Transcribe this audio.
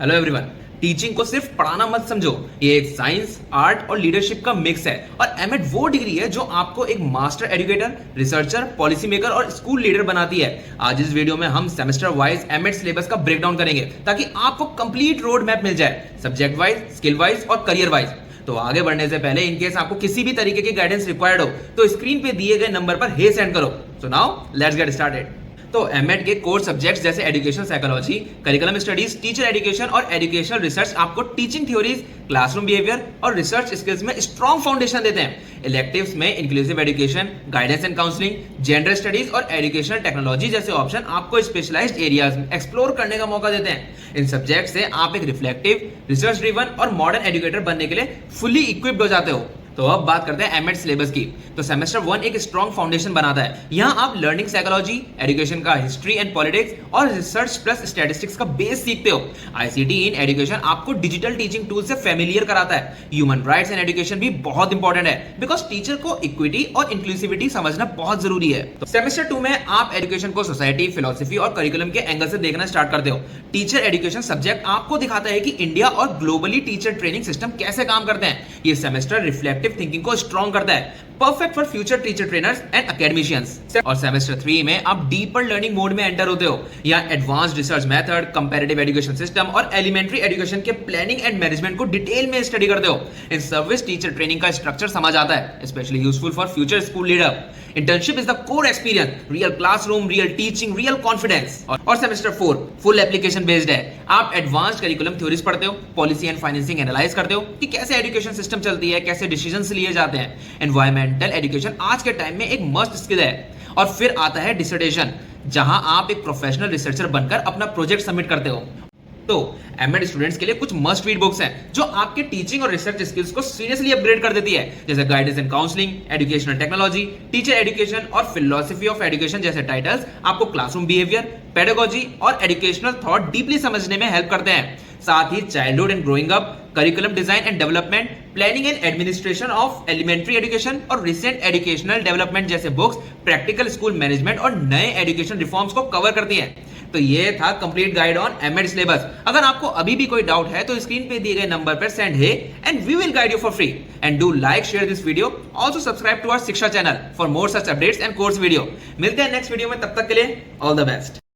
Hello everyone. Teaching को सिर्फ पढ़ाना मत समझो, ये एक साइंस, आर्ट और लीडरशिप का मिक्स है। और एमएड वो डिग्री है जो आपको एक master educator, researcher, policy maker और स्कूल लीडर बनाती है। आज इस वीडियो में हम सेमेस्टर वाइज एमएड सिलेबस का ब्रेकडाउन करेंगे ताकि आपको कंप्लीट रोड मैप मिल जाए, सब्जेक्ट वाइज, स्किल वाइज और करियर वाइज। तो आगे बढ़ने से पहले इनकेस आपको किसी भी तरीके की गाइडेंस रिक्वायर्ड हो तो स्क्रीन पे दिए गए नंबर पर हे सेंड करो। So now let's get started. तो एमएड के कोर सब्जेक्ट्स जैसे education psychology, curriculum studies, teacher education और एजुकेशनल रिसर्च आपको टीचिंग थ्योरीज, क्लासरूम बिहेवियर और रिसर्च स्किल्स में स्ट्रॉन्ग फाउंडेशन देते हैं। इलेक्टिव्स में inclusive education, guidance and counselling, gender studies और एजुकेशनल टेक्नोलॉजी जैसे ऑप्शन आपको स्पेशलाइज्ड एरियाज में एक्सप्लोर करने का मौका देते हैं। इन सब्जेक्ट से आप एक रिफ्लेक्टिव, रिसर्च ड्रिवन और मॉडर्न एजुकेटर बनने के लिए फुली इक्विप्ड हो जाते हो। तो अब बात करते हैं एमएड सिलेबस की। तो सेमेस्टर 1 एक स्ट्रॉन्ग फाउंडेशन बनाता है। यहाँ आप लर्निंग साइकोलॉजी, एजुकेशन का हिस्ट्री एंड पॉलिटिक्स और रिसर्च प्लस स्टैटिस्टिक्स का बेस सीखते हो। आईसीटी इन एजुकेशन आपको डिजिटल टीचिंग टूल से फेमिलियर कराता है। ह्यूमन राइट्स एंड एजुकेशन भी बहुत इंपॉर्टेंट है बिकॉज टीचर को इक्विटी और इंक्लूसिविटी समझना बहुत जरूरी है। तो सेमेस्टर 2 में आप एजुकेशन को सोसाइटी, फिलोसफी और करिकुलम के एंगल से देखना स्टार्ट करते हो। टीचर एजुकेशन सब्जेक्ट आपको दिखाता है कि इंडिया और ग्लोबली टीचर ट्रेनिंग सिस्टम कैसे काम करते हैं। ये सेमेस्टर रिफ्लेक्टिव थिंकिंग को स्ट्रॉन्ग करता है, perfect for future teacher trainers and academicians. और सेमेस्टर 3 में आप डीपर लर्निंग मोड में एंटर होते हो। यहाँ advanced research method, comparative education system और एलिमेंट्री एजुकेशन के प्लानिंग एंड मैनेजमेंट को डिटेल में स्टडी करते हो। इन सर्विस टीचर ट्रेनिंग का स्ट्रक्चर समझ आता है, specially useful for future school leader. Internship is the core experience, real classroom, real teaching, real confidence. और सेमेस्टर 4 फुल एप्लीकेशन बेस्ड है। आप एडवांस्ड करिकुलम थ्योरीज पढ़ते हो, पॉलिसी एंड फाइनेंसिंग एनालाइज करते हो कि कैसे एजुकेशन सिस्टम चलती है, कैसे डिसीजंस लिए जाते हैं। एनवायरमेंटल एजुकेशन आज के टाइम में एक मस्ट स्किल है। और फिर आता है डिसर्टेशन, जहां आप एक प्रोफेशनल रिसर्चर बनकर अपना प्रोजेक्ट सबमिट करते हो। तो एमएड स्टूडेंट्स के लिए कुछ मस्ट रीड बुक्स हैं जो आपके टीचिंग और रिसर्च स्किल्स को सीरियसली अपग्रेड कर देती है, जैसे guidance and counselling, educational technology, teacher education और फिलोसफी ऑफ एजुकेशन जैसे टाइटल्स आपको क्लासरूम बिहेवियर, पेडागोजी और एजुकेशनल थॉट डीपली समझने में हेल्प करते हैं। साथ ही childhood and growing up, curriculum design and development, planning and administration of elementary education और रिसेंट एजुकेशनल डेवलपमेंट जैसे बुक्स प्रैक्टिकल स्कूल मैनेजमेंट और नए एजुकेशन रिफॉर्म्स को कवर करती हैं। तो ये था complete guide on MEd syllabus. अगर आपको अभी भी कोई डाउट है तो स्क्रीन पे दिए गए नंबर पर सेंड हे and we will guide you for free. And do like, share this video, also subscribe to our Shiksha channel for more such updates and course video. मिलते हैं नेक्स्ट वीडियो में, तब तक के लिए ऑल द बेस्ट।